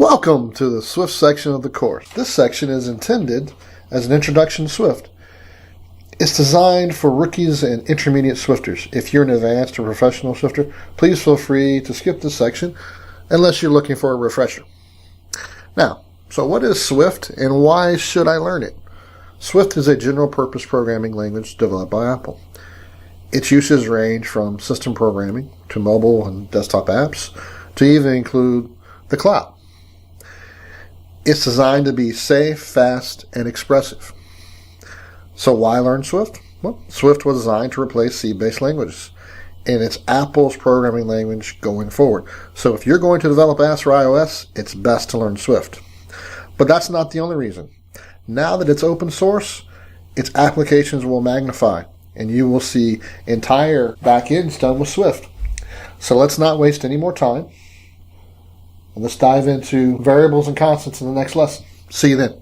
Welcome to the Swift section of the course. This section is intended as an introduction to Swift. It's designed for rookies and intermediate Swifters. If you're an advanced or professional Swifter, please feel free to skip this section unless you're looking for a refresher. Now, so what is Swift and why should I learn it? Swift is a general-purpose programming language developed by Apple. Its uses range from system programming to mobile and desktop apps to even include the cloud. It's designed to be safe, fast, and expressive. So why learn Swift? Well, Swift was designed to replace C-based languages, and it's Apple's programming language going forward. So if you're going to develop apps for iOS, it's best to learn Swift. But that's not the only reason. Now that it's open source, its applications will magnify, and you will see entire backends done with Swift. So let's not waste any more time. And let's dive into variables and constants in the next lesson. See you then.